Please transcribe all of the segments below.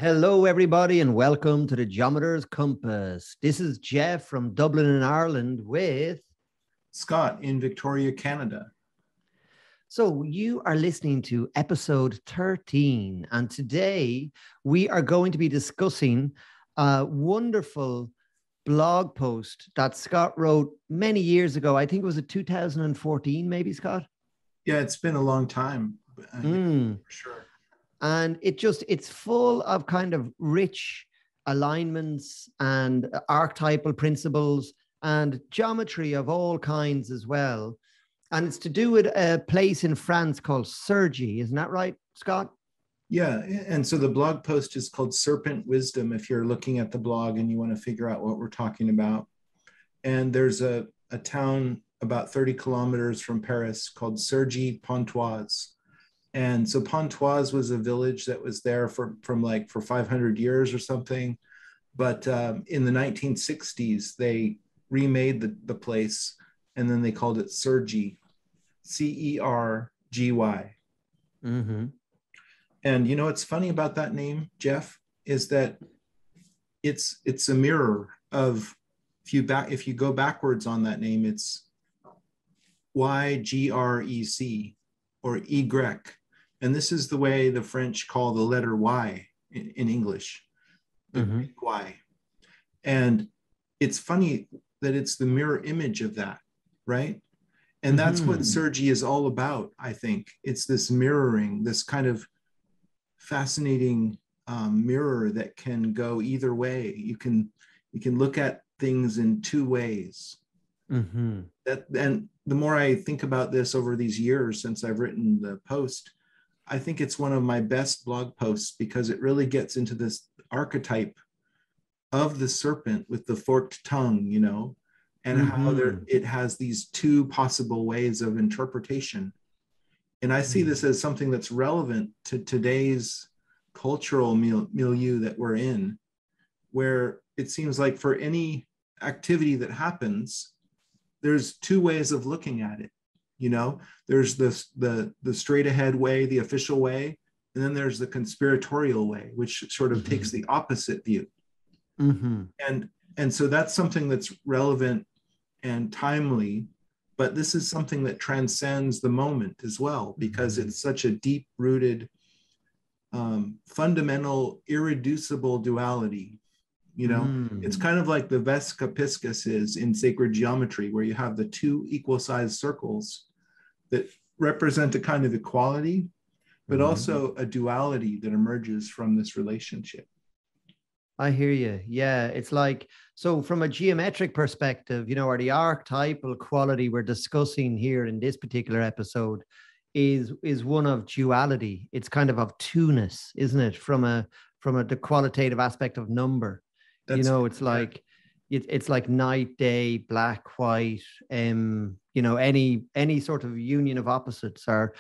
Hello, everybody, and welcome to the Geometer's Compass. This is Geoff from Dublin in Ireland with Scott in Victoria, Canada. So you are listening to episode 13, and today we are going to be discussing a wonderful blog post that Scott wrote many years ago. I think it was 2014, maybe, Scott? Yeah, it's been a long time, for sure. And it's full of kind of rich alignments and archetypal principles and geometry of all kinds as well. And it's to do with a place in France called Cergy. Isn't that right, Scott? Yeah, and so the blog post is called Serpent Wisdom if you're looking at the blog and you want to figure out what we're talking about. And there's a town about 30 kilometers from Paris called Cergy Pontoise. And so Pontoise was a village that was there for 500 years or something. But in the 1960s, they remade the place, and then they called it Cergy, Cergy. Mm-hmm. And you know what's funny about that name, Geoff, is that it's a mirror of, if you go backwards on that name, it's Ygrec or Ygrec. And this is the way the French call the letter Y in English, the Greek Y. And it's funny that it's the mirror image of that, right? And that's what Cergy is all about, I think. It's this mirroring, this kind of fascinating mirror that can go either way. You can look at things in two ways. And the more I think about this over these years since I've written the post, I think it's one of my best blog posts because it really gets into this archetype of the serpent with the forked tongue, and how it has these two possible ways of interpretation. And I see this as something that's relevant to today's cultural milieu that we're in, where it seems like for any activity that happens, there's two ways of looking at it. There's the straight ahead way, the official way, and then there's the conspiratorial way, which sort of takes the opposite view. And so that's something that's relevant and timely, but this is something that transcends the moment as well, because it's such a deep rooted, fundamental, irreducible duality. It's kind of like the Vesca Piscis is in sacred geometry, where you have the two equal sized circles that represent a kind of equality, but also a duality that emerges from this relationship. I hear you. Yeah, it's like, so from a geometric perspective, or the archetypal quality we're discussing here in this particular episode is one of duality. It's kind of two-ness, isn't it? From the qualitative aspect of number. It's like it's like night, day, black, white, any sort of union of opposites or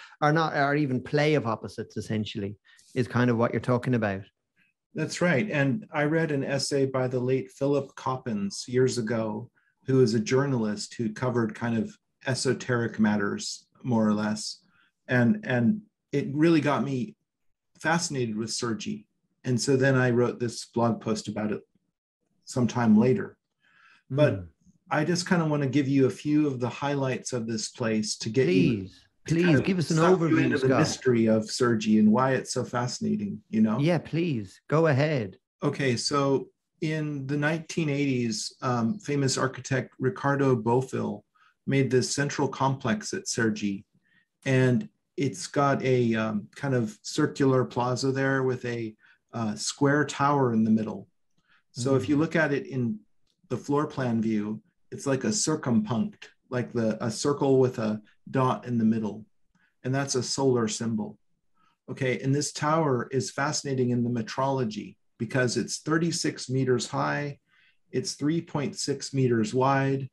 even play of opposites, essentially, is kind of what you're talking about. That's right. And I read an essay by the late Philip Coppens years ago, who is a journalist who covered kind of esoteric matters, more or less. And it really got me fascinated with Cergy. And so then I wrote this blog post about it sometime later. But I just kind of want to give you a few of the highlights of this place to get Please give us an overview, into the mystery of Cergy and why it's so fascinating, Yeah, please go ahead. Okay, so in the 1980s, famous architect Ricardo Bofill made this central complex at Cergy, and it's got a kind of circular plaza there with a square tower in the middle. So if you look at it in the floor plan view, it's like a circumpunct, like a circle with a dot in the middle. And that's a solar symbol. Okay, and this tower is fascinating in the metrology because it's 36 meters high, it's 3.6 meters wide.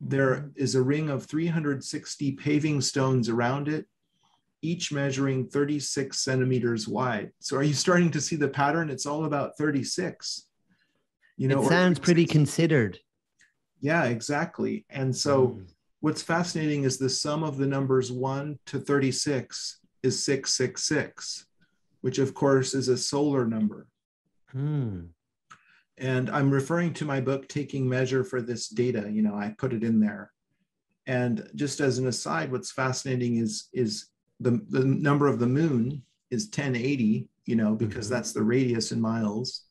There is a ring of 360 paving stones around it, each measuring 36 centimeters wide. So are you starting to see the pattern? It's all about 36. It sounds pretty considered. Yeah, exactly. And so what's fascinating is the sum of the numbers 1 to 36 is 666, which of course is a solar number. Hmm. And I'm referring to my book, Taking Measure for This Data. You know, I put it in there. And just as an aside, what's fascinating is the number of the moon is 1080, you know, because that's the radius in miles.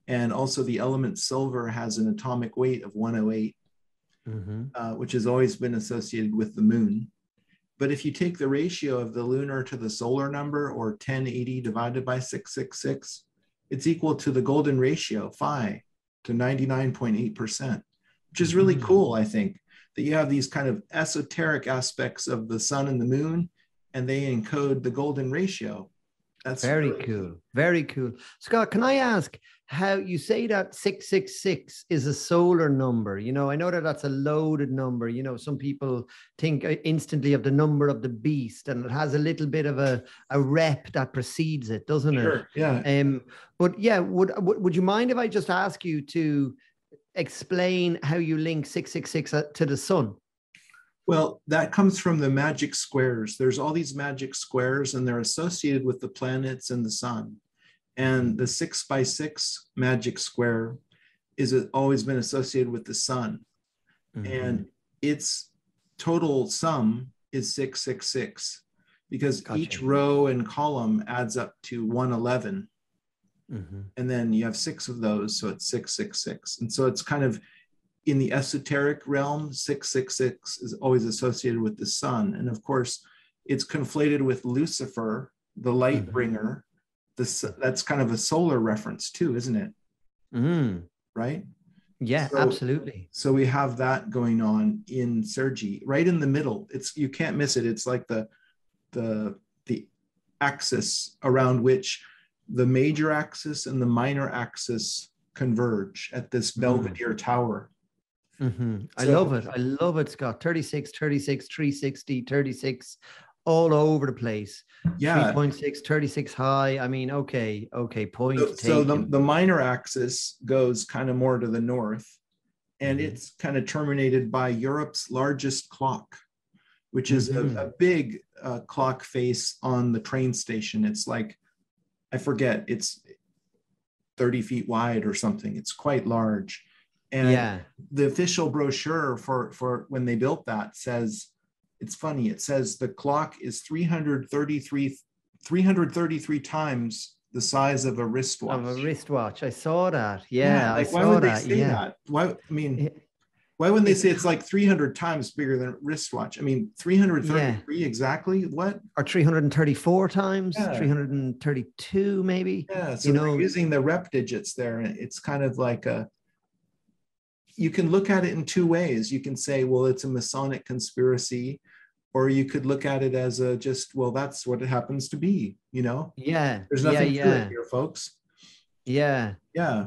And also the element silver has an atomic weight of 108, which has always been associated with the moon. But if you take the ratio of the lunar to the solar number, or 1080 divided by 666, it's equal to the golden ratio, phi, to 99.8%, which is really cool, I think, that you have these kind of esoteric aspects of the sun and the moon, and they encode the golden ratio. That's very really cool. Very cool. Scott, can I ask how you say that 666 is a solar number? You know, I know that that's a loaded number. You know, some people think instantly of the number of the beast, and it has a little bit of a rep that precedes it, doesn't it? Sure, yeah. But yeah, would you mind if I just ask you to explain how you link 666 to the sun? Well, that comes from the magic squares. There's all these magic squares, and they're associated with the planets and the sun. And the 6x6 magic square is always been associated with the sun. And its total sum is 666, because each row and column adds up to 111. And then you have 6 of those, so it's 666. And so it's kind of, in the esoteric realm, 666 is always associated with the sun. And of course, it's conflated with Lucifer, the light bringer. That's kind of a solar reference too, isn't it? Right? Yeah, absolutely. So we have that going on in Cergy, right in the middle. You can't miss it. It's like the axis around which the major axis and the minor axis converge at this Belvedere Tower. I love it. I love it, Scott. 36, 36, 360, 36, all over the place. Yeah. 3.6, 36 high. I mean, okay, point So taken. the minor axis goes kind of more to the north, and it's kind of terminated by Europe's largest clock, which is a big clock face on the train station. It's like, I forget, it's 30 feet wide or something. It's quite large. And the official brochure for when they built that says, it's funny, it says the clock is 333 times the size of a wristwatch. Of a wristwatch. I saw that. Yeah, like, I why saw would that. they say that? Why, I mean, why wouldn't they say it's like 300 times bigger than a wristwatch? I mean, 333 exactly? What? Or 334 times, 332 maybe. Yeah, so they're using the rep digits there. And it's kind of like you can look at it in two ways. You can say, well, it's a Masonic conspiracy, or you could look at it as well, that's what it happens to be, you know? Yeah. There's nothing to it here, folks. Yeah. Yeah.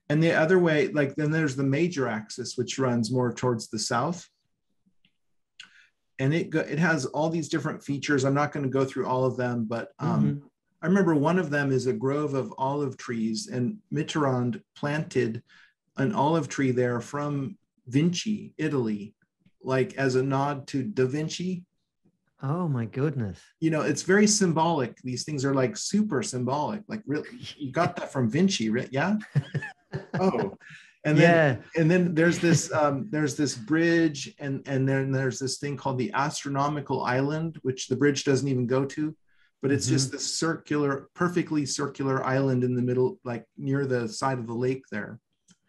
And the other way, like, then there's the major axis, which runs more towards the south. And it has all these different features. I'm not going to go through all of them, but I remember one of them is a grove of olive trees, and Mitterrand planted an olive tree there from Vinci, Italy, like as a nod to Da Vinci. Oh my goodness. You know, it's very symbolic. These things are like super symbolic. Like, really, you got that from Vinci, right? Yeah. Oh, and then there's this bridge, and then there's this thing called the astronomical island, which the bridge doesn't even go to, but it's just this perfectly circular island in the middle, like near the side of the lake there.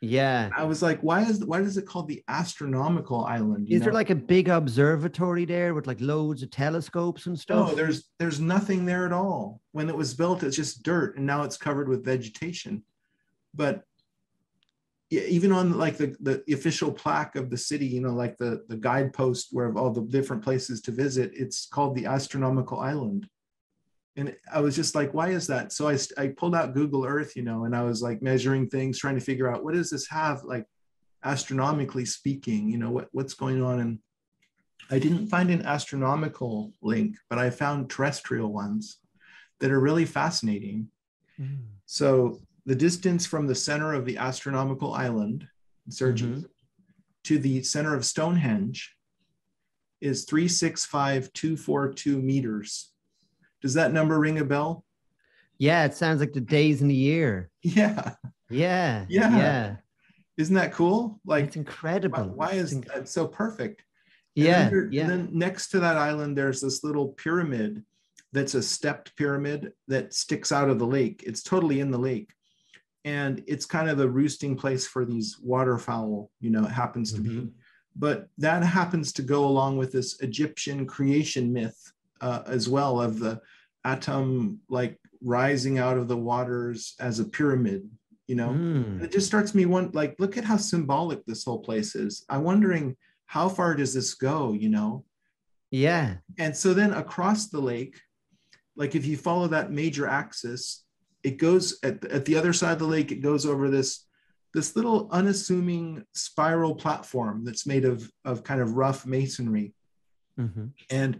Yeah. I was like, why is it called the astronomical island? Is there like a big observatory there with like loads of telescopes and stuff? No, there's nothing there at all. When it was built, it's just dirt, and now it's covered with vegetation. But even on like the official plaque of the city, you know, like the guidepost where of all the different places to visit, it's called the astronomical island. And I was just like, why is that? So I pulled out Google Earth, you know, and I was like measuring things, trying to figure out, what does this have, like astronomically speaking, you know, what's going on? And I didn't find an astronomical link, but I found terrestrial ones that are really fascinating. So the distance from the center of the astronomical island, Cergy, to the center of Stonehenge is 365,242 meters. Does that number ring a bell? Yeah, it sounds like the days in the year. Yeah. Yeah. Yeah. Yeah. Isn't that cool? Like, It's incredible. why is that so perfect? Yeah. And then next to that island, there's this little pyramid that's a stepped pyramid that sticks out of the lake. It's totally in the lake. And it's kind of the roosting place for these waterfowl, you know, it happens to be. But that happens to go along with this Egyptian creation myth as well, of the atom like rising out of the waters as a pyramid, you know. And it just starts me one, like, look at how symbolic this whole place is. I'm wondering, how far does this go, you know? Yeah. And so then across the lake, like if you follow that major axis, it goes at the other side of the lake, it goes over this little unassuming spiral platform that's made of kind of rough masonry. And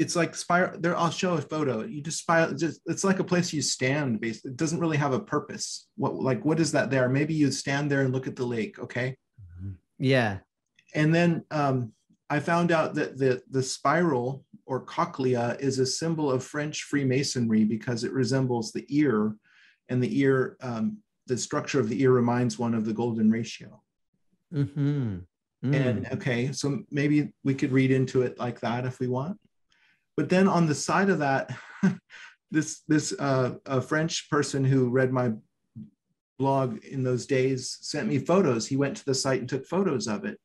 it's like spiral there. I'll show a photo. You just spiral, it's like a place you stand, basically. It doesn't really have a purpose. What is that there? Maybe you stand there and look at the lake. Okay. Yeah. And then I found out that the spiral or cochlea is a symbol of French Freemasonry because it resembles the ear, and the ear, the structure of the ear reminds one of the golden ratio. And okay, so maybe we could read into it like that if we want. But then on the side of that, this a French person who read my blog in those days sent me photos. He went to the site and took photos of it.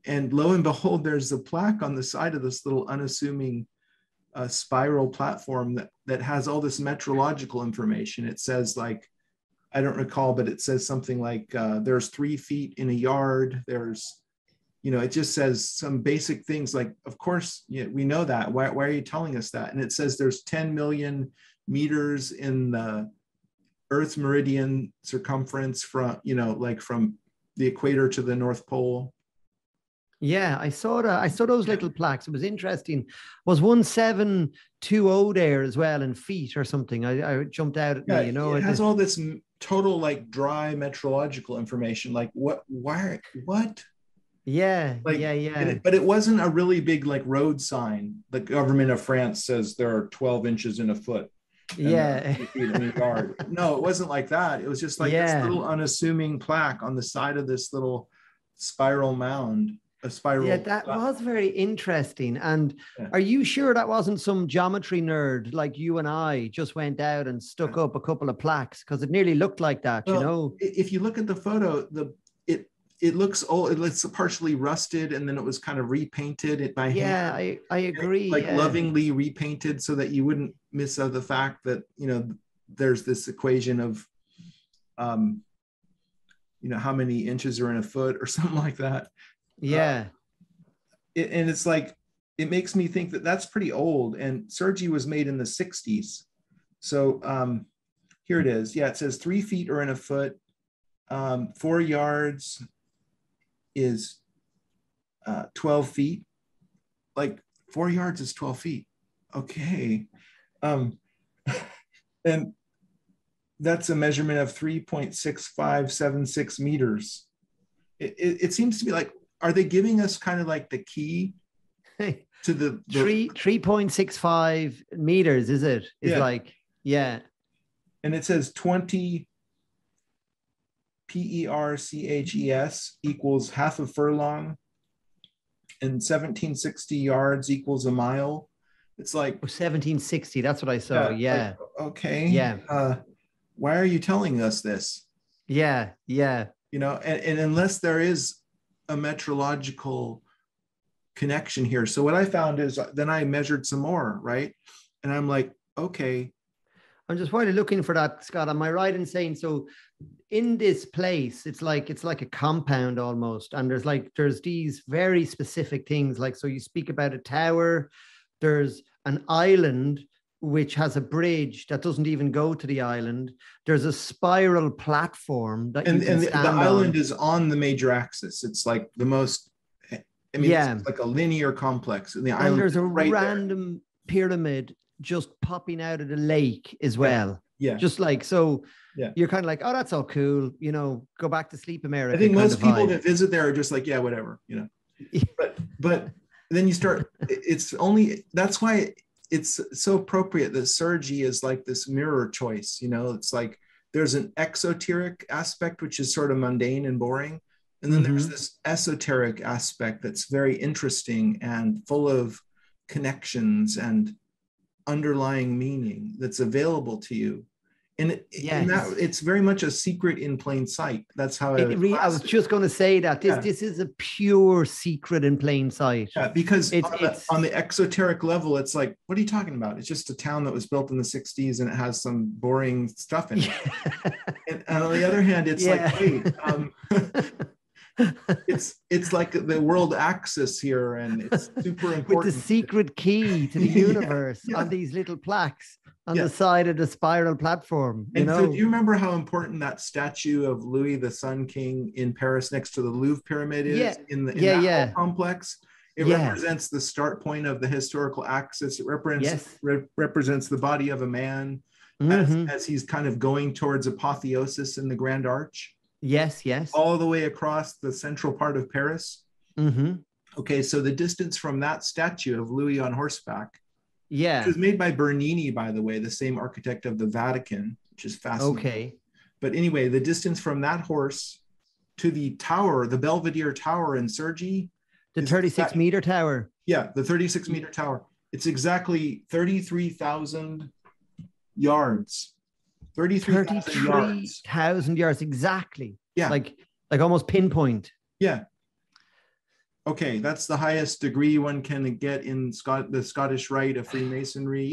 And lo and behold, there's a plaque on the side of this little unassuming spiral platform that has all this metrological information. It says, like, I don't recall, but it says something like there's 3 feet in a yard. There's, you know, it just says some basic things like, of course, we know that. Why are you telling us that? And it says there's 10 million meters in the Earth's meridian circumference from, you know, like from the equator to the North Pole. Yeah, I saw that. I saw those little plaques. It was interesting. Was 1720 there as well in feet or something? I jumped out at me, you know. It has all this total like dry metrological information. Like what? Yeah, like, yeah. But it wasn't a really big like road sign. The government of France says there are 12 inches in a foot. Yeah. In a yard. No, it wasn't like that. It was just like this little unassuming plaque on the side of this little spiral mound. A spiral. Yeah, that was very interesting. And are you sure that wasn't some geometry nerd like you and I just went out and stuck up a couple of plaques? Because it nearly looked like that, you know? If you look at the photo, it looks old. It looks partially rusted, and then it was kind of repainted by hand. Yeah, I agree. Like lovingly repainted so that you wouldn't miss out the fact that, you know, there's this equation of, you know, how many inches are in a foot or something like that. Yeah. And it's like, it makes me think that that's pretty old. And Cergy was made in the 60s. So here it is. Yeah, it says 3 feet or in a foot. 4 yards is 12 feet. Like 4 yards is 12 feet. Okay. And that's a measurement of 3.6576 meters. It seems to be like, are they giving us kind of like the key to the 3.65 meters? Is it? It's like, yeah. And it says 20 PERCHES equals half a furlong, and 1760 yards equals a mile. It's like 1760. That's what I saw. Yeah. Like, okay. Yeah. Why are you telling us this? Yeah. Yeah. You know, and unless there is a metrological connection here. So what I found is then I measured some more, right? And I'm like, okay. I'm just really looking for that, Scott. Am I right in saying so? In this place, it's like a compound almost, and there's these very specific things. Like, so you speak about a tower. There's an island which has a bridge that doesn't even go to the island. There's a spiral platform that the island is on the major axis. It's like the most. I mean, it's like a linear complex, and the island. There's a random pyramid just popping out of the lake as well. Yeah. Just like, so you're kind of like, oh, that's all cool. You know, go back to sleep, America. I think most people that visit there are just like, yeah, whatever, you know. But then you start, that's why it's so appropriate that Cergy is like this mirror choice. It's like there's an exoteric aspect, which is sort of mundane and boring. And then there's this esoteric aspect that's very interesting and full of connections and underlying meaning that's available to you. And, it's very much a secret in plain sight. That's how I was just going to say that this is a pure secret in plain sight. Yeah, because on the exoteric level, it's like, what are you talking about? It's just a town that was built in the 60s and it has some boring stuff in it. And on the other hand, it's like, wait, it's like the world axis here, and it's super important. With the secret key to the universe on these little plaques on the side of the spiral platform. So do you remember how important that statue of Louis the Sun King in Paris next to the Louvre pyramid is in that whole complex? It represents the start point of the historical axis. It represents the body of a man as he's kind of going towards apotheosis in the Grand Arch. Yes. All the way across the central part of Paris. Okay, so the distance from that statue of Louis on horseback, which was made by Bernini, by the way, the same architect of the Vatican, which is fascinating. Okay. But anyway, the distance from that horse to the tower, the Belvedere Tower in Cergy. The 36-meter tower. Yeah, the 36-meter tower. It's exactly 33,000 yards. 33,000 yards, exactly. Yeah. Like almost pinpoint. Yeah. Okay, that's the highest degree one can get in the Scottish Rite of Freemasonry.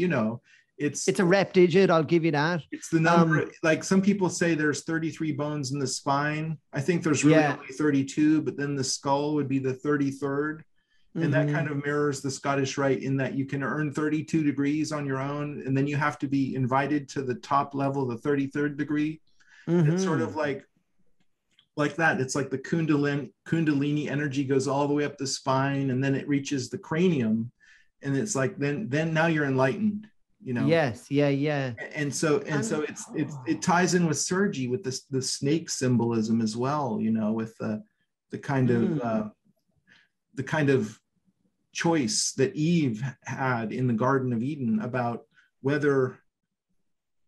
It's a rep digit, I'll give you that. It's the number, like some people say there's 33 bones in the spine. I think there's really only 32, but then the skull would be the 33rd. And that kind of mirrors the Scottish Rite in that you can earn 32 degrees on your own, and then you have to be invited to the top level, the 33rd degree. It's sort of like that. It's like the Kundalini energy goes all the way up the spine, and then it reaches the cranium, and it's like then now you're enlightened. Yes, yeah. And so it ties in with Cergy with the snake symbolism as well. With the kind of choice that Eve had in the Garden of Eden about whether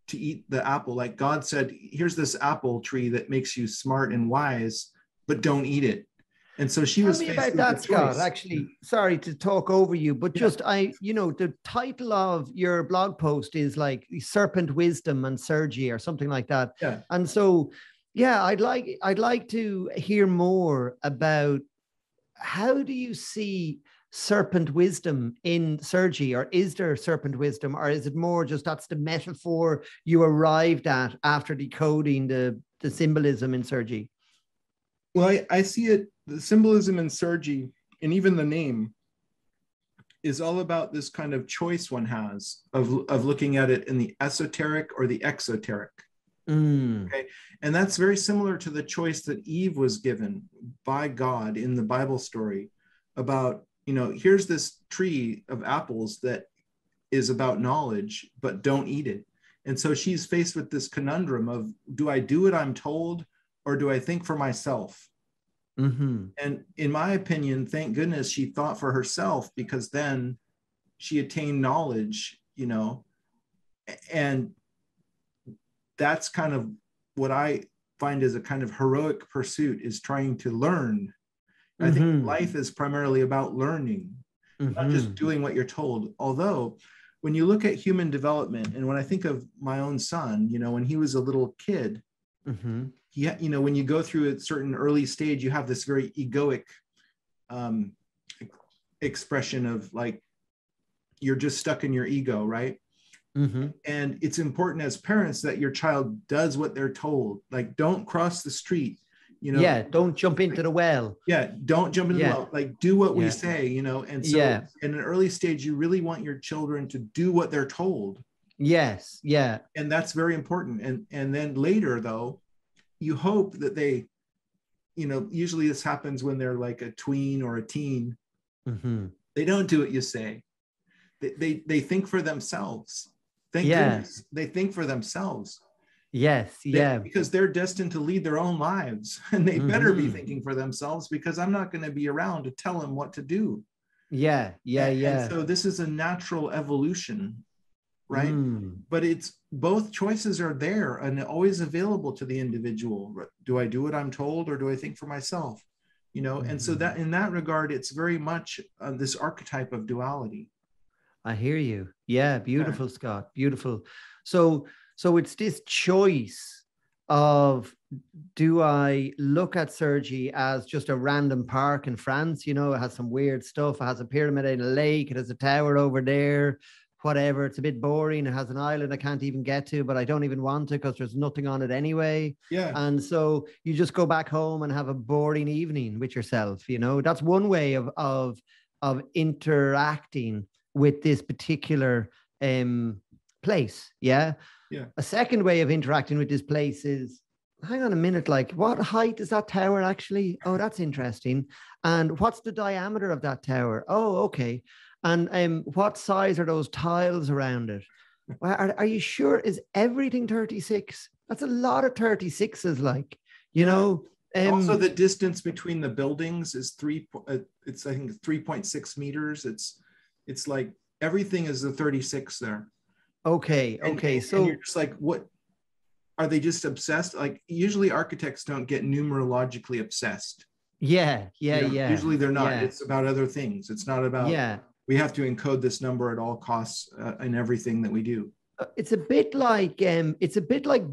to eat the apple. Like God said, here's this apple tree that makes you smart and wise, but don't eat it. And so she was faced with that, Scott. Actually, sorry to talk over you, but just the title of your blog post is like Serpent Wisdom and Cergy or something like that. Yeah. And so, I'd like to hear more about how do you see serpent wisdom in Cergy, or is there serpent wisdom, or is it more just that's the metaphor you arrived at after decoding the symbolism in Cergy? Well, I see it, the symbolism in Cergy, and even the name, is all about this kind of choice one has of looking at it in the esoteric or the exoteric. Okay, and that's very similar to the choice that Eve was given by God in the Bible story about, here's this tree of apples that is about knowledge, but don't eat it. And so she's faced with this conundrum of, do I do what I'm told, or do I think for myself? And in my opinion, thank goodness she thought for herself, because then she attained knowledge, and that's kind of what I find as a kind of heroic pursuit, is trying to learn. I think life is primarily about learning, not just doing what you're told. Although when you look at human development, and when I think of my own son, when he was a little kid, he, when you go through a certain early stage, you have this very egoic expression of like, you're just stuck in your ego, right? And it's important as parents that your child does what they're told. Like, don't cross the street, don't jump into the well. Don't jump into the well. Like, do what we say, and so in an early stage, you really want your children to do what they're told. Yes. And that's very important. And then later, though, you hope that they, usually this happens when they're like a tween or a teen. They don't do what you say. They think for themselves. Thank goodness they think for themselves. Because they're destined to lead their own lives, and they better be thinking for themselves, because I'm not going to be around to tell them what to do. And so this is a natural evolution, right? But it's both choices are there and always available to the individual. Do I do what I'm told, or do I think for myself? And so that in that regard, it's very much this archetype of duality. I hear you. Yeah, beautiful, Scott. Beautiful. So it's this choice of, do I look at Cergy as just a random park in France? It has some weird stuff. It has a pyramid in a lake. It has a tower over there, whatever. It's a bit boring. It has an island I can't even get to, but I don't even want to because there's nothing on it anyway. Yeah. And so you just go back home and have a boring evening with yourself. That's one way of interacting with this particular place. Yeah. A second way of interacting with this place is, hang on a minute, like, what height is that tower actually? Oh, that's interesting. And what's the diameter of that tower? Oh, okay. And what size are those tiles around it? Are you sure? Is everything 36? That's a lot of 36s, like, also, the distance between the buildings is it's I think 3.6 meters. It's like everything is the 36 there. Okay. So you're just like, what are they just obsessed? Like, usually architects don't get numerologically obsessed. Yeah. Usually they're not. It's about other things. It's not about we have to encode this number at all costs in everything that we do. It's a bit like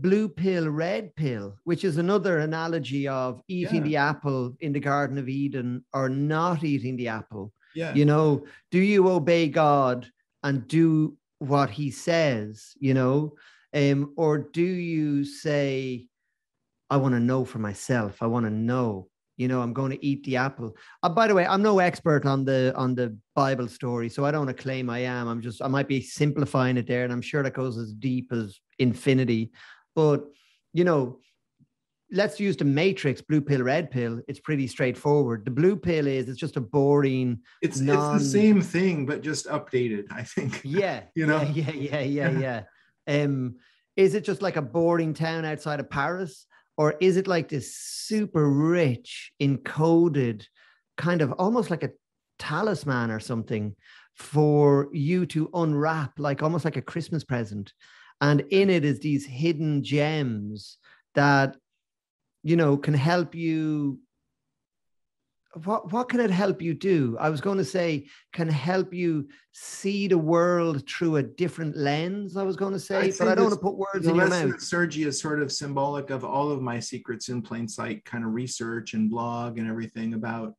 blue pill, red pill, which is another analogy of eating the apple in the Garden of Eden or not eating the apple. Yeah. Do you obey God and do what he says, or do you say, I want to know for myself. I want to know, I'm going to eat the apple. By the way, I'm no expert on the Bible story, so I don't want to claim I am. I might be simplifying it there, and I'm sure that goes as deep as infinity. But, let's use the matrix, blue pill, red pill. It's pretty straightforward. The blue pill it's just a boring. It's the same thing, but just updated, I think. Yeah. Yeah. Is it just like a boring town outside of Paris? Or is it like this super rich, encoded, kind of almost like a talisman or something for you to unwrap, like almost like a Christmas present? And in it is these hidden gems that, can help you. What can it help you do? I was going to say, can help you see the world through a different lens, I was going to say, but I don't want to put words in your mouth. The lesson of Cergy is sort of symbolic of all of my secrets in plain sight kind of research and blog and everything about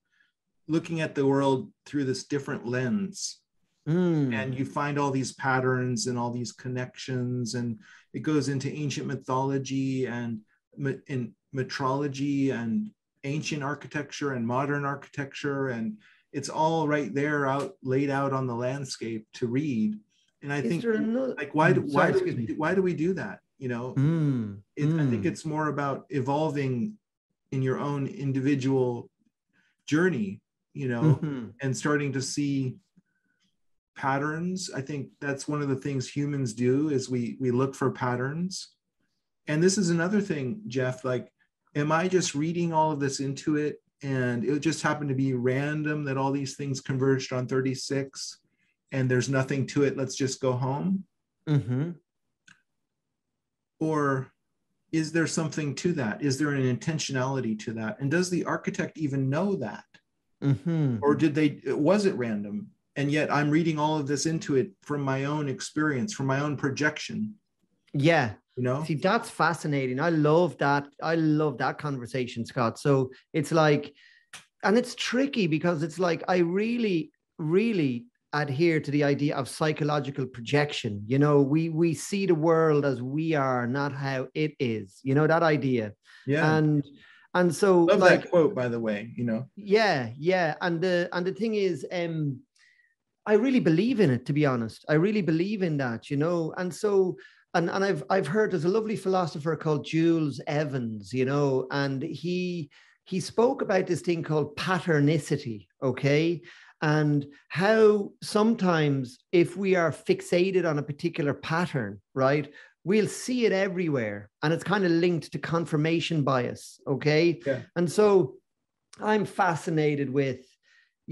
looking at the world through this different lens. And you find all these patterns and all these connections, and it goes into ancient mythology and in metrology and ancient architecture and modern architecture, and it's all right there laid out on the landscape to read. And I think like why do we do that? I think it's more about evolving in your own individual journey, and starting to see patterns. I think that's one of the things humans do is we look for patterns. And this is another thing, Geoff, like, am I just reading all of this into it and it just happened to be random that all these things converged on 36 and there's nothing to it, let's just go home? Or is there something to that? Is there an intentionality to that? And does the architect even know that? Or was it random? And yet I'm reading all of this into it from my own experience, from my own projection. Yeah. See, that's fascinating. I love that conversation, Scott. So it's like, and it's tricky because it's like, I really, really adhere to the idea of psychological projection. We see the world as we are, not how it is, that idea. Yeah. And so love that quote, by the way, Yeah. And the thing is, I really believe in it, to be honest. I really believe in that, and so, and I've heard there's a lovely philosopher called Jules Evans, and he spoke about this thing called patternicity, okay? And how sometimes if we are fixated on a particular pattern, right, we'll see it everywhere. And it's kind of linked to confirmation bias, okay? Yeah. And so I'm fascinated with,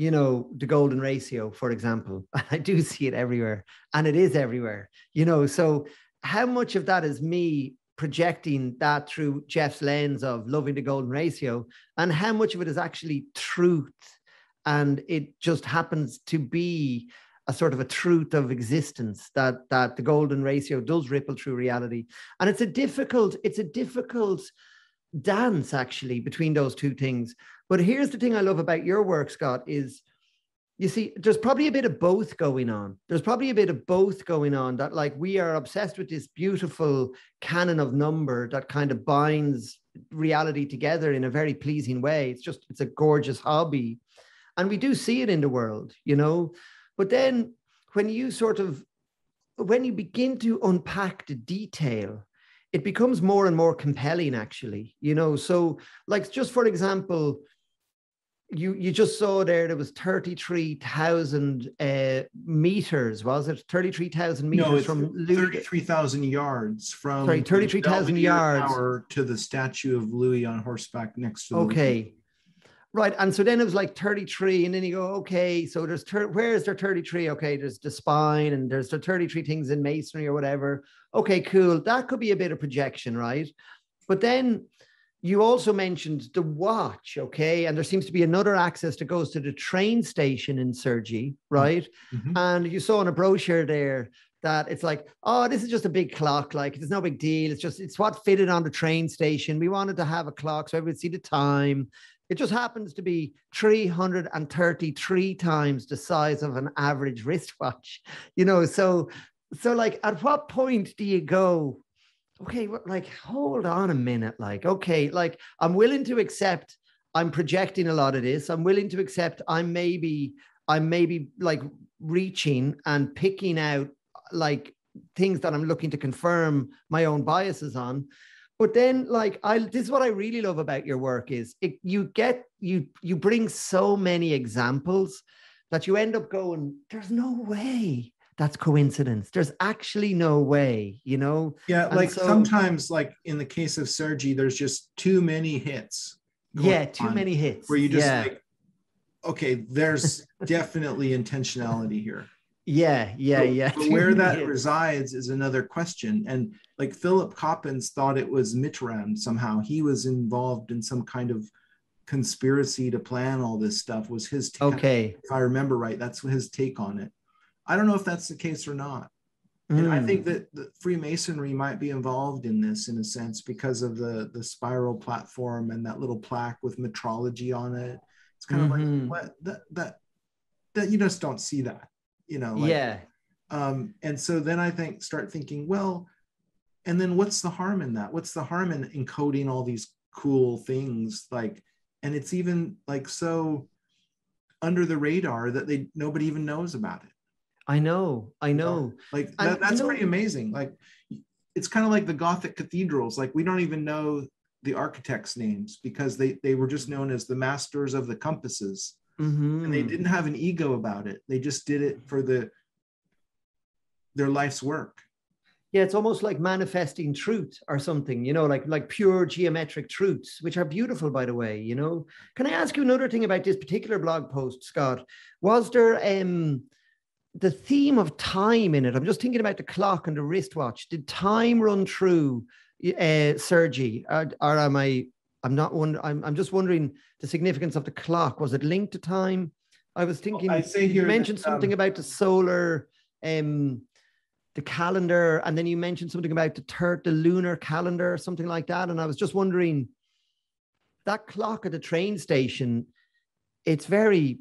you know, the golden ratio, for example. I do see it everywhere, and it is everywhere, you know. So how much of that is me projecting that through Geoff's lens of loving the golden ratio, and how much of it is actually truth? And it just happens to be a sort of a truth of existence that the golden ratio does ripple through reality. And it's a difficult dance actually between those two things. But here's the thing I love about your work, Scott, is you see, there's probably a bit of both going on. There's probably a bit of both going on, that like we are obsessed with this beautiful canon of number that kind of binds reality together in a very pleasing way. It's a gorgeous hobby. And we do see it in the world, you know. But then when you begin to unpack the detail, it becomes more and more compelling, actually, you know. So like, just for example, you just saw there was 33,000 meters, was it? 33,000 meters. No, it's from 33,000 yards from 33,000 yards Tower to the statue of Louis on horseback next to the okay. Right. And so then it was like 33. And then you go, okay, so where is there 33? Okay, there's the spine and there's the 33 things in masonry or whatever. Okay, cool. That could be a bit of projection, right? But then you also mentioned the watch, okay? And there seems to be another axis that goes to the train station in Cergy, right? Mm-hmm. And you saw in a brochure there that it's like, oh, this is just a big clock. Like, it's no big deal. It's what fitted on the train station. We wanted to have a clock so everybody would see the time. It just happens to be 333 times the size of an average wristwatch, you know? So like, at what point do you go, okay, like, hold on a minute. Like, okay, like, I'm willing to accept I'm projecting a lot of this. I'm willing to accept I'm maybe like reaching and picking out like things that I'm looking to confirm my own biases on. But then, like, this is what I really love about your work is you bring so many examples that you end up going, there's no way that's coincidence. There's actually no way, you know? Yeah, and like, so, sometimes, like in the case of Cergy, there's just too many hits. Yeah, too many hits. Where you just like, okay, there's definitely intentionality here. Yeah. But where that resides is another question. And like Philip Coppens thought it was Mitterrand somehow. He was involved in some kind of conspiracy to plan all this stuff, was his take. Okay. If I remember right, that's his take on it. I don't know if that's the case or not. And I think that the Freemasonry might be involved in this in a sense because of the spiral platform and that little plaque with metrology on it. It's kind of like, what, that you just don't see that, you know? Like, yeah. And so then start thinking, well, and then what's the harm in that? What's the harm in encoding all these cool things? Like, and it's even like so under the radar that nobody even knows about it. I know. Like that's pretty amazing. Like, it's kind of like the Gothic cathedrals. Like, we don't even know the architects' names because they were just known as the masters of the compasses. Mm-hmm. And they didn't have an ego about it. They just did it for their life's work. Yeah, it's almost like manifesting truth or something, you know, like pure geometric truths, which are beautiful, by the way, you know. Can I ask you another thing about this particular blog post, Scott? Was there the theme of time in it? I'm just thinking about the clock and the wristwatch. Did time run through Cergy? Or am I'm just wondering the significance of the clock. Was it linked to time? I was thinking, you mentioned something about the solar, the calendar, and then you mentioned something about the lunar calendar or something like that. And I was just wondering, that clock at the train station, it's very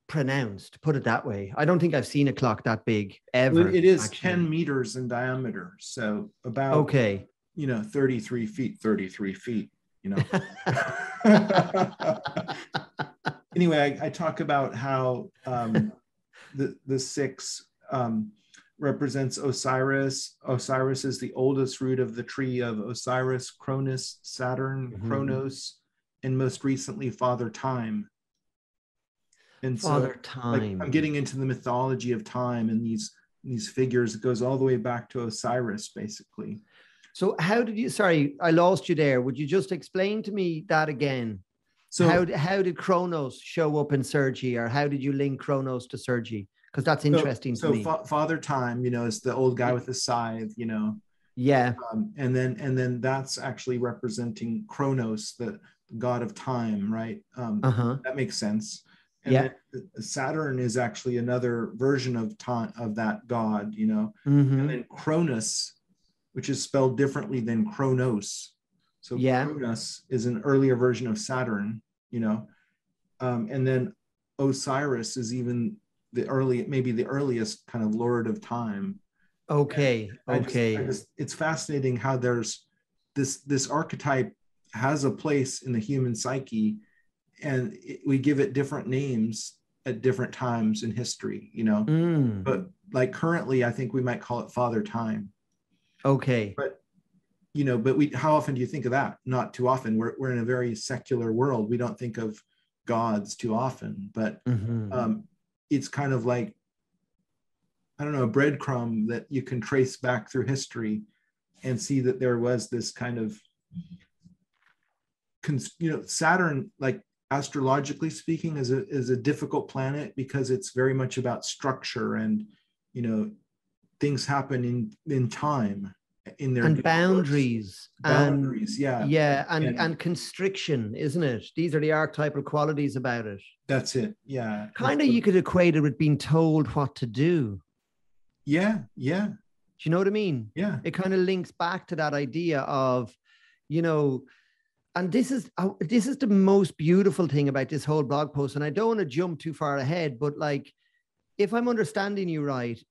pronounced, put it that way. I don't think I've seen a clock that big ever. It is actually 10 meters in diameter. So about, 33 feet, you know. Anyway, I talk about how the 6 represents Osiris. Osiris is the oldest root of the tree of Osiris, Cronus, Saturn, Chronos, and most recently Father Time. And Father so, Time. like, I'm getting into the mythology of time and these figures. It goes all the way back to Osiris, basically. So how did you, sorry, I lost you there. Would you just explain to me that again? So how did Chronos show up in Cergy, or how did you link Chronos to Cergy? Because that's interesting to me. Father Time, is the old guy with the scythe, Yeah. and then that's actually representing Chronos, the god of time, right? That makes sense. And Yeah. then Saturn is actually another version of time, of that god, Mm-hmm. And then Cronus, which is spelled differently than Chronos. So Yeah. Cronus is an earlier version of Saturn, and then Osiris is even maybe the earliest kind of lord of time. Okay. It's fascinating how there's this archetype has a place in the human psyche, and we give it different names at different times in history, But like currently, I think we might call it Father Time. Okay. But how often do you think of that? Not too often. We're in a very secular world. We don't think of gods too often, but it's kind of like, I don't know, a breadcrumb that you can trace back through history and see that there was this kind of, Saturn, like astrologically speaking, is a difficult planet because it's very much about structure and, things happen in time, in their and boundaries, and constriction, isn't it? These are the archetypal qualities about it. That's it. Yeah. Kind of, you could equate it with being told what to do. Yeah. Do you know what I mean? Yeah. It kind of links back to that idea of, and this is the most beautiful thing about this whole blog post. And I don't want to jump too far ahead, but like, if I'm understanding you right,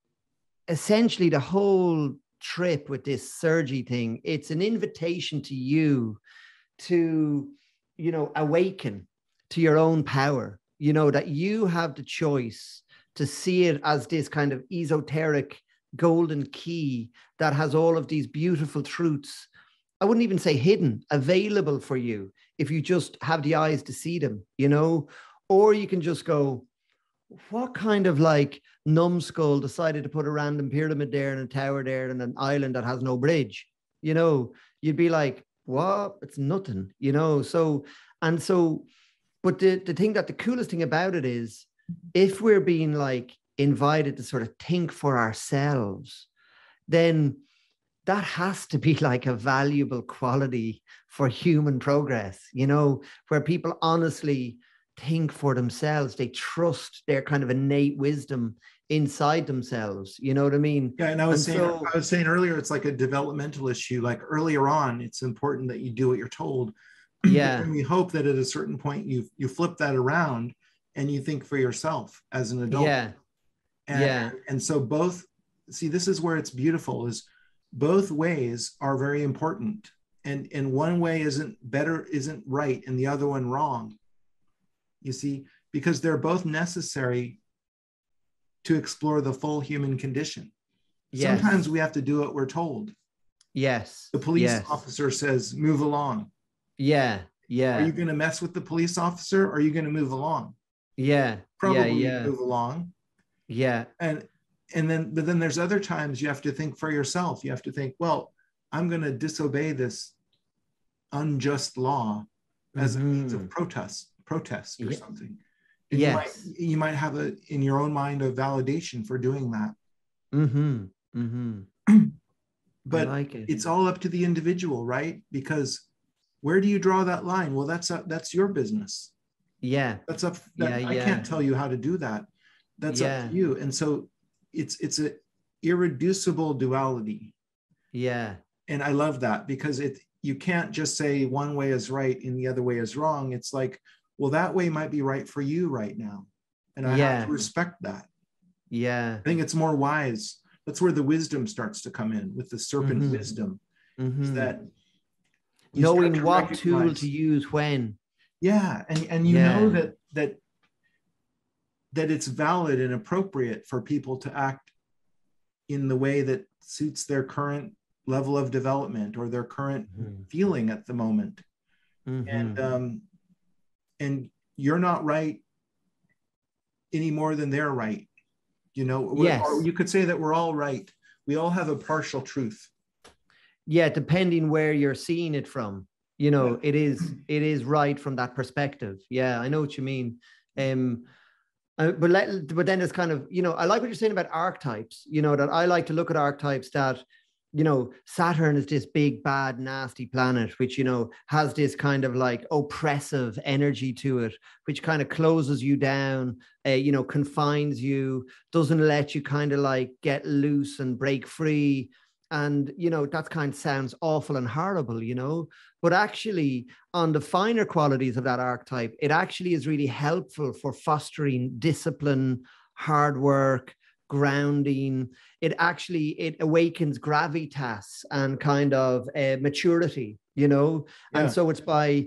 essentially the whole trip with this Cergy thing, it's an invitation to you to, awaken to your own power, that you have the choice to see it as this kind of esoteric golden key that has all of these beautiful truths. I wouldn't even say hidden, available for you if you just have the eyes to see them, or you can just go, what kind of like numbskull decided to put a random pyramid there and a tower there and an island that has no bridge? You'd be like, what? It's nothing, but the thing that the coolest thing about it is, if we're being like invited to sort of think for ourselves, then that has to be like a valuable quality for human progress, where people honestly think for themselves. They trust their kind of innate wisdom inside themselves. You know what I mean? Yeah. And I was saying earlier, it's like a developmental issue. Like earlier on, it's important that you do what you're told. Yeah. And we hope that at a certain point you flip that around and you think for yourself as an adult. Yeah. And so this is where it's beautiful, is both ways are very important. And one way isn't right and the other one wrong. You see, because they're both necessary to explore the full human condition. Yes. Sometimes we have to do what we're told. Yes. The police officer says, move along. Yeah. Are you going to mess with the police officer, or are you going to move along? Yeah. Probably move along. Yeah. But then there's other times you have to think for yourself. You have to think, well, I'm going to disobey this unjust law as a means of protest or something. And you might have in your own mind a validation for doing that. But it's all up to the individual, right? Because where do you draw that line? Well, that's your business. Yeah. That's up. I can't tell you how to do that. That's up to you. And so it's an irreducible duality. Yeah. And I love that, because you can't just say one way is right and the other way is wrong. It's like, well, that way might be right for you right now. And I have to respect that. Yeah. I think it's more wise. That's where the wisdom starts to come in, with the serpent wisdom. Is that knowing what tool to use when. Yeah. And you know that it's valid and appropriate for people to act in the way that suits their current level of development or their current feeling at the moment. And you're not right any more than they're right. Or you could say that we're all right. We all have a partial truth. Yeah, depending where you're seeing it from. You know, it is right from that perspective. Yeah, I know what you mean. But then it's kind of, you know, I like what you're saying about archetypes, you know, that I like to look at archetypes that, you know, Saturn is this big, bad, nasty planet, which, you know, has this kind of like oppressive energy to it, which kind of closes you down, you know, confines you, doesn't let you kind of like get loose and break free. And, you know, that kind of sounds awful and horrible, you know, but actually on the finer qualities of that archetype, it actually is really helpful for fostering discipline, hard work, grounding. It awakens gravitas and kind of maturity, you know. Yeah. And so it's by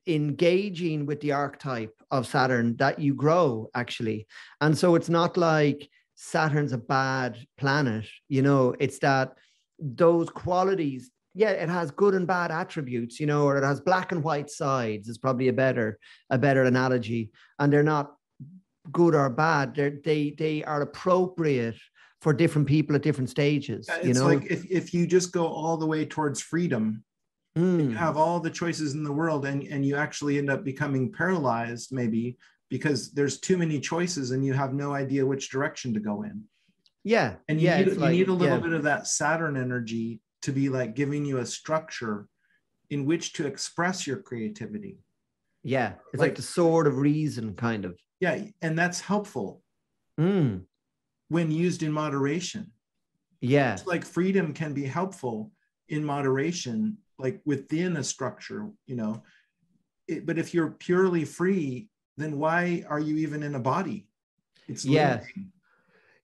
engaging with the archetype of Saturn that you grow, actually. And so it's not like Saturn's a bad planet, you know. It's that those qualities, yeah, it has good and bad attributes, you know, or it has black and white sides is probably a better analogy. And they're not good or bad. They are appropriate for different people at different stages. Yeah, it's like if you just go all the way towards freedom, you have all the choices in the world, and you actually end up becoming paralyzed, maybe because there's too many choices and you have no idea which direction to go in. Yeah. And you need a little bit of that Saturn energy to be like giving you a structure in which to express your creativity. Yeah. It's like the sword of reason, kind of. Yeah. And that's helpful when used in moderation. Yeah. It's like freedom can be helpful in moderation, like within a structure, you know. But if you're purely free, then why are you even in a body? It's limiting.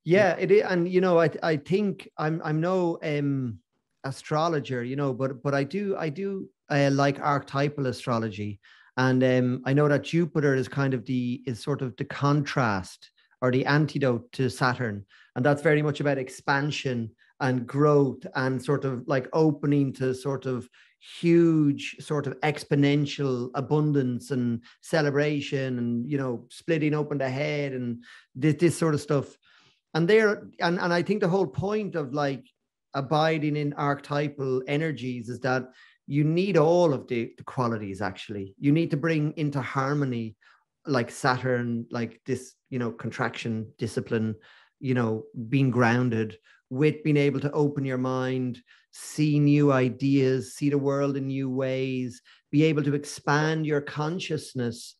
Yeah, it is. And you know, I think I'm no astrologer, you know, but I do like archetypal astrology. And I know that Jupiter is kind of sort of the contrast or the antidote to Saturn. And that's very much about expansion and growth and sort of like opening to sort of huge sort of exponential abundance and celebration and, you know, splitting open the head and this sort of stuff. And I think the whole point of like abiding in archetypal energies is that you need all of the qualities. Actually, you need to bring into harmony like Saturn, like this, you know, contraction, discipline, you know, being grounded, with being able to open your mind, see new ideas, see the world in new ways, be able to expand your consciousness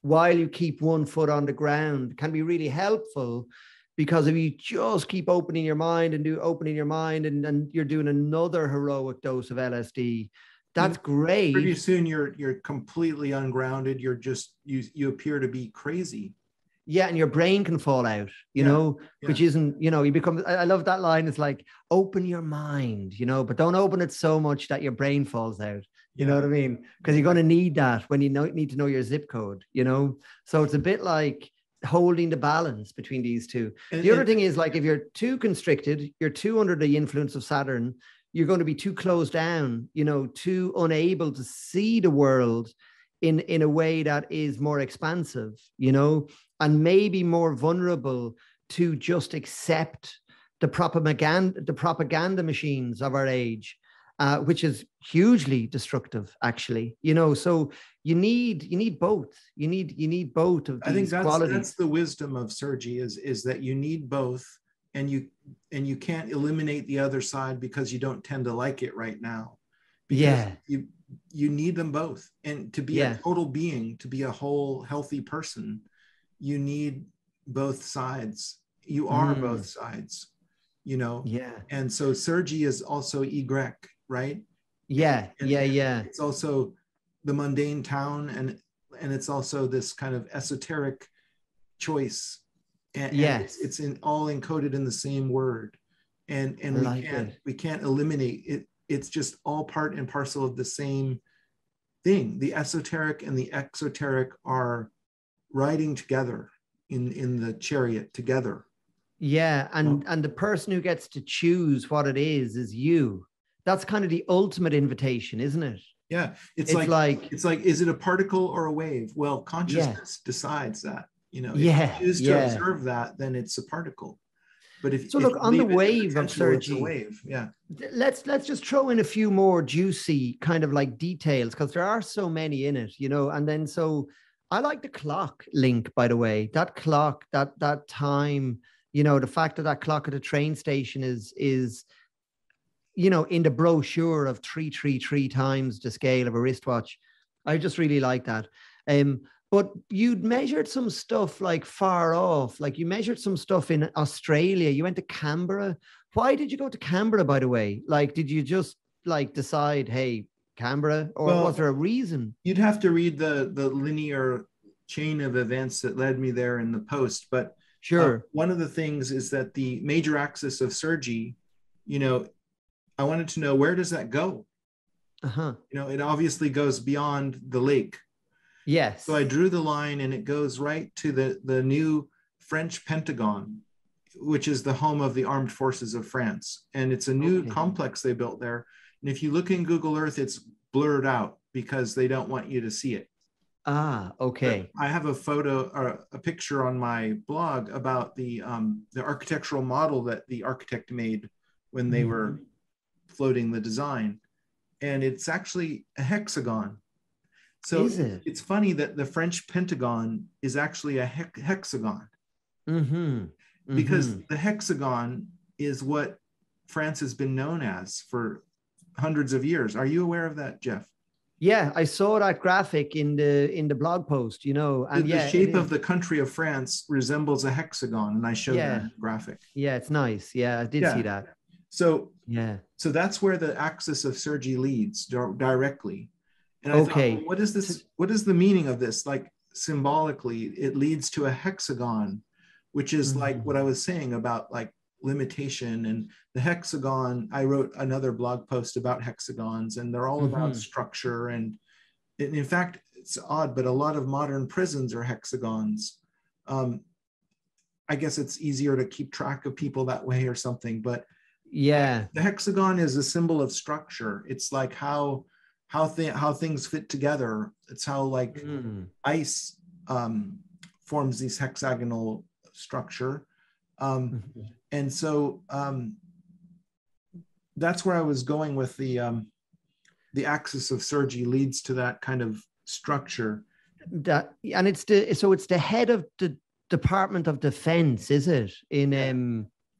while you keep one foot on the ground can be really helpful. Because if you just keep opening your mind and you're doing another heroic dose of LSD, that's great. Pretty soon you're completely ungrounded. You're just, you appear to be crazy. Yeah, and your brain can fall out, you know, which isn't, you know, you become, I love that line. It's like, open your mind, you know, but don't open it so much that your brain falls out. You know what I mean? Because you're going to need that when you need to know your zip code, you know? So it's a bit like holding the balance between these two. The other thing is, like, if you're too constricted, you're too under the influence of Saturn, you're going to be too closed down, you know, too unable to see the world in a way that is more expansive, you know, and maybe more vulnerable to just accept the propaganda machines of our age, which is hugely destructive, actually, you know. So you need both. You need both of these. I think that's the wisdom of Cergy is that you need both, and you can't eliminate the other side because you don't tend to like it right now. Because you need them both, and to be a total being, to be a whole healthy person, you need both sides. You are both sides, you know. And so Cergy is also Ygrec, right? And it's also the mundane town, and it's also this kind of esoteric choice, and it's all encoded in the same word, and we can't eliminate it. It's just all part and parcel of the same thing. The esoteric and the exoteric are riding together in the chariot together. And the person who gets to choose what it is you. That's kind of the ultimate invitation, isn't it? Yeah, it's like is it a particle or a wave? Well, consciousness decides that. You know, if you choose to observe that, then it's a particle. But if So if look, you on the leave it in wave of potential, it's a Cergy, wave. Yeah. let's just throw in a few more juicy kind of like details, because there are so many in it, you know. And then so I like the clock link, by the way. That clock, that time, you know, the fact that that clock at the train station is you know, in the brochure of 333 times the scale of a wristwatch. I just really like that. But you'd measured some stuff like far off, like you measured some stuff in Australia. You went to Canberra. Why did you go to Canberra, by the way? Like, did you just like decide, hey, Canberra, or was there a reason? You'd have to read the linear chain of events that led me there in the post. But Sure. one of the things is that the major axis of Cergy, you know, I wanted to know, where does that go? Uh-huh. You know, it obviously goes beyond the lake. Yes. So I drew the line and it goes right to the new French Pentagon, which is the home of the armed forces of France. And it's a new complex they built there. And if you look in Google Earth, it's blurred out because they don't want you to see it. Ah, okay. But I have a photo or a picture on my blog about the architectural model that the architect made when they were floating the design. And it's actually a hexagon. So it's funny that the French Pentagon is actually a hexagon. Because the hexagon is what France has been known as for hundreds of years. Are you aware of that, Geoff? Yeah, I saw that graphic in the blog post, you know, and the shape of the country of France resembles a hexagon, and I showed that in the graphic. Yeah, it's nice. Yeah, I did see that. So so that's where the axis of Cergy leads directly. And I thought, well, what is this? What is the meaning of this? Like symbolically, it leads to a hexagon, which is like what I was saying about like limitation. And the hexagon, I wrote another blog post about hexagons, and they're all about structure. And in fact, it's odd, but a lot of modern prisons are hexagons. I guess it's easier to keep track of people that way or something. But the hexagon is a symbol of structure. It's like how things fit together. It's how like ice forms these hexagonal structure. And so that's where I was going with the axis of Cergy leads to that kind of structure. And it's the head of the Department of Defense, is it?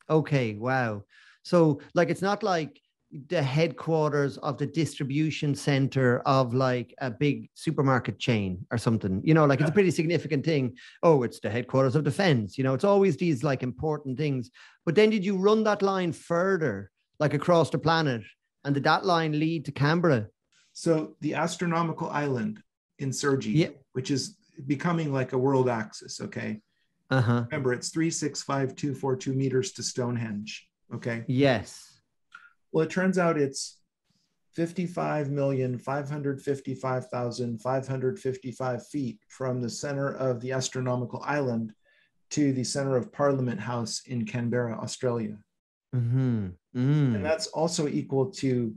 Okay, wow. So like it's not like the headquarters of the distribution center of like a big supermarket chain or something, you know, like it's a pretty significant thing. Oh, it's the headquarters of defense, you know, it's always these like important things. But then did you run that line further, like across the planet? And did that line lead to Canberra? So the astronomical island in Cergy, which is becoming like a world axis, okay? Remember, it's 365,242 meters to Stonehenge, okay? Yes. Well, it turns out it's 55,555,555 feet from the center of the astronomical island to the center of Parliament House in Canberra, Australia. And that's also equal to,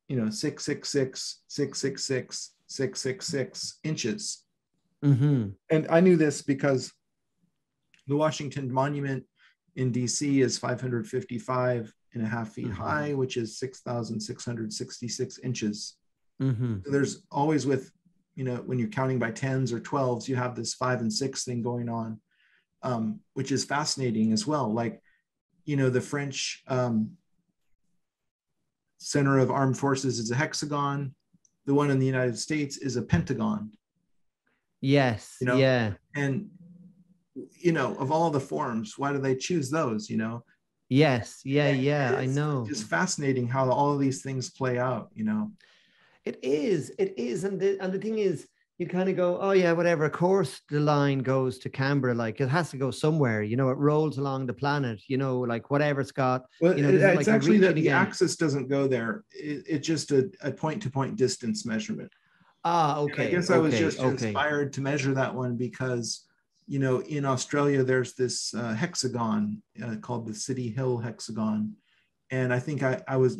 you know, 666, 666, 666 inches. And I knew this because the Washington Monument in DC is 555.5 feet high, which is 6,666 inches. So there's always, with, you know, when you're counting by 10s or 12s, you have this 5 and 6 thing going on, which is fascinating as well. Like, you know, the French Center of Armed Forces is a hexagon. The one in the United States is a pentagon. Yes. You know? And, you know, of all the forms, why do they choose those, you know? Yes. I know. It's just fascinating how all of these things play out, you know? It is. And the thing is, you kind of go, oh yeah, whatever. Of course, the line goes to Canberra. Like it has to go somewhere, you know, it rolls along the planet, you know, like whatever, Scott. Well, you know, it's like actually that the axis doesn't go there. It's just a point-to-point distance measurement. Okay. And I guess I was just inspired to measure that one because, you know, in Australia, there's this hexagon called the City Hill hexagon. And I think I was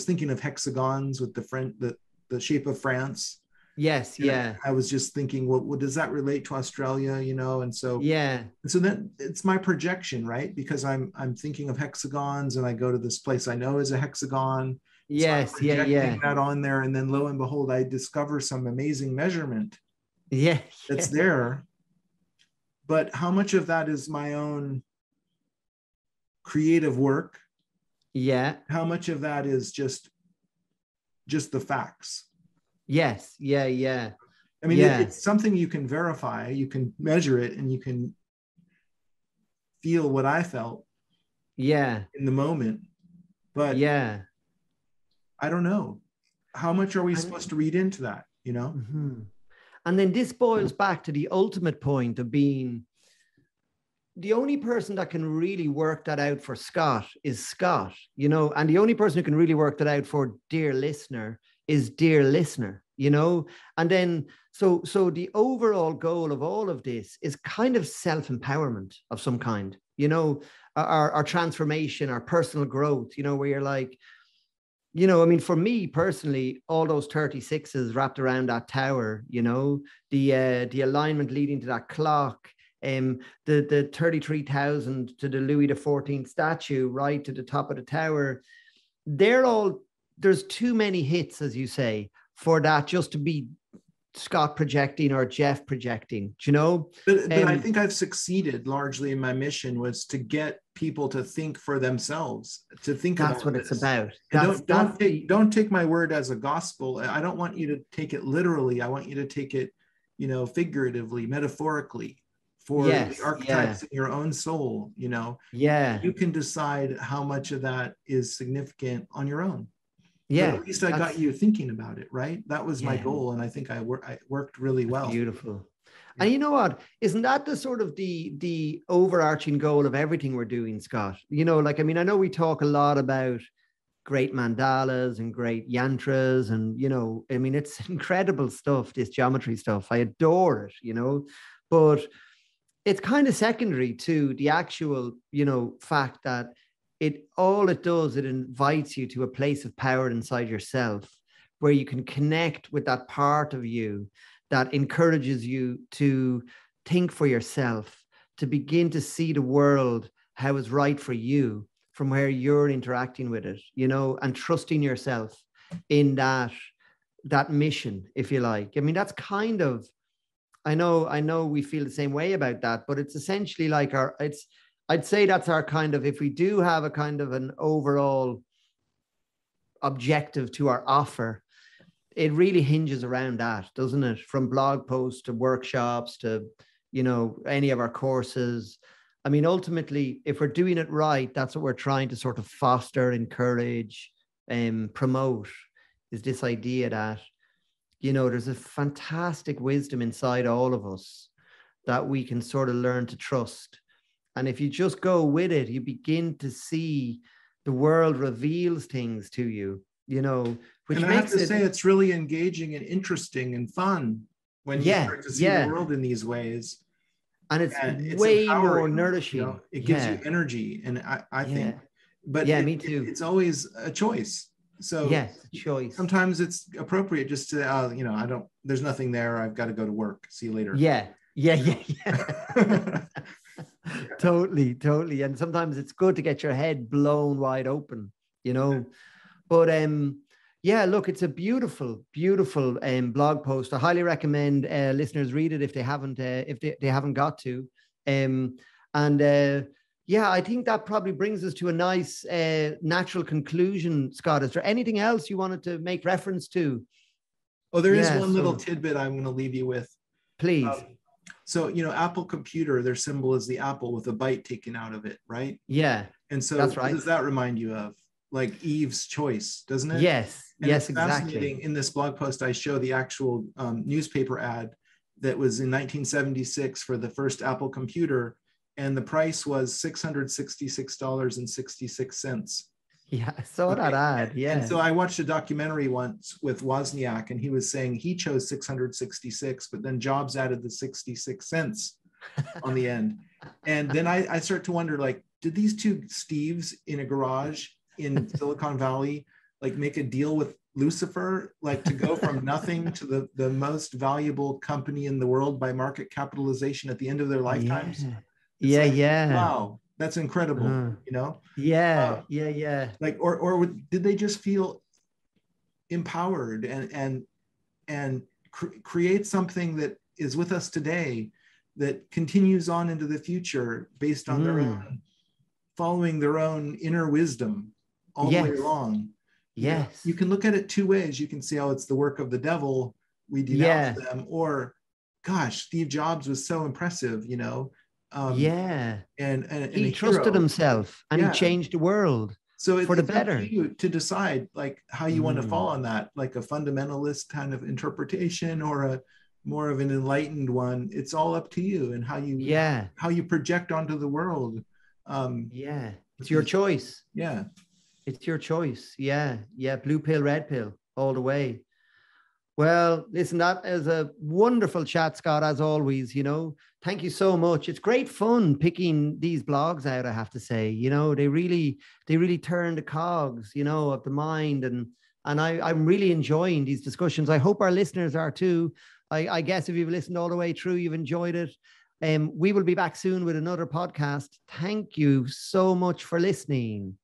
thinking of hexagons with the shape of France. Yes. And Yeah. I was just thinking, well, does that relate to Australia? And so Yeah. then it's my projection, right? Because I'm thinking of hexagons, and I go to this place I know is a hexagon. So I'm Yes. Yeah. projecting Yeah. that on there, and then lo and behold, I discover some amazing measurement Yeah. that's there. But how much of that is my own creative work? Yeah. How much of that is just the facts? Yes. Yeah. Yeah. I mean, Yeah. it's something you can verify, you can measure it, and you can feel what I felt Yeah. in the moment. But Yeah. I don't know. How much are we And, supposed to read into that? mhm. And then this boils back to the ultimate point of being the only person that can really work that out for Scott is Scott, and the only person who can really work that out for dear listener is dear listener, and then so the overall goal of all of this is kind of self-empowerment of some kind, our transformation, our personal growth, where you're like, I mean, for me personally, all those 36s wrapped around that tower, the alignment leading to that clock, the 33,000 to the Louis XIV statue, right to the top of the tower, there's too many hits, as you say, for that just to be Scott projecting or Geoff projecting, But I think I've succeeded largely in my mission, was to get people to think for themselves, to think that's about what this. it's about. Don't take my word as a gospel. I don't want you to take it literally. I want you to take it, figuratively, metaphorically, for the archetypes in your own soul. Yeah, you can decide how much of that is significant on your own. Yeah, but at least I got you thinking about it, right? That was my goal, and I think I worked really well. Beautiful. Yeah. And you know what? Isn't that the sort of the overarching goal of everything we're doing, Scott? I know we talk a lot about great mandalas and great yantras, and it's incredible stuff, this geometry stuff. I adore it, but it's kind of secondary to the actual, fact that it does, it invites you to a place of power inside yourself where you can connect with that part of you that encourages you to think for yourself, to begin to see the world how it's right for you from where you're interacting with it, and trusting yourself in that mission, if you like. I mean, that's kind of, I know we feel the same way about that, but it's essentially like I'd say that's our kind of, if we do have a kind of an overall objective to our offer, it really hinges around that, doesn't it? From blog posts to workshops to, any of our courses. I mean, ultimately, if we're doing it right, that's what we're trying to sort of foster, encourage, promote, is this idea that, there's a fantastic wisdom inside all of us that we can sort of learn to trust. And if you just go with it, you begin to see the world reveals things to you, which and I have to say it's really engaging and interesting and fun when you start to see the world in these ways. And it's way more nourishing. It gives you energy. And I think, but me too. It's always a choice. So choice. Sometimes it's appropriate just to, there's nothing there. I've got to go to work. See you later. Yeah. Totally. And sometimes it's good to get your head blown wide open, but look, it's a beautiful blog post. I highly recommend listeners read it if they haven't got to. I think that probably brings us to a nice natural conclusion. Scott, is there anything else you wanted to make reference to? Oh, there is one little tidbit I'm going to leave you with. Please. So, Apple Computer, their symbol is the apple with a bite taken out of it, right? Yeah. And so that's right. What does that remind you of? Like Eve's choice, doesn't it? Yes. And yes, it's fascinating. In this blog post, I show the actual newspaper ad that was in 1976 for the first Apple computer, and the price was $666.66. Yeah, I saw that ad. Yeah. And so I watched a documentary once with Wozniak, and he was saying he chose 666, but then Jobs added the 66 cents on the end. And then I start to wonder, like, did these two Steves in a garage in Silicon Valley like make a deal with Lucifer, like to go from nothing to the most valuable company in the world by market capitalization at the end of their lifetimes. Yeah. It's Yeah. like, Yeah. wow, that's incredible, you know? Yeah. Yeah. Yeah. Like, or did they just feel empowered and create something that is with us today that continues on into the future based on their own, following their own inner wisdom all the way along. You know, Yes. you can look at it two ways. You can see, oh, it's the work of the devil, we denounce them, or gosh, Steve Jobs was so impressive, you know. Yeah. And He a trusted hero. himself and he changed the world So for the it's up to better. you to decide like how you want to fall on that, like a fundamentalist kind of interpretation or a more of an enlightened one. It's all up to you and how you project onto the world. It's your choice. Yeah. It's your choice. Yeah. Blue pill, red pill, all the way. Well, listen, that is a wonderful chat, Scott, as always. You know, thank you so much. It's great fun picking these blogs out, I have to say. You know, they really turn the cogs, you know, of the mind. And I'm really enjoying these discussions. I hope our listeners are too. I guess if you've listened all the way through, you've enjoyed it. We will be back soon with another podcast. Thank you so much for listening.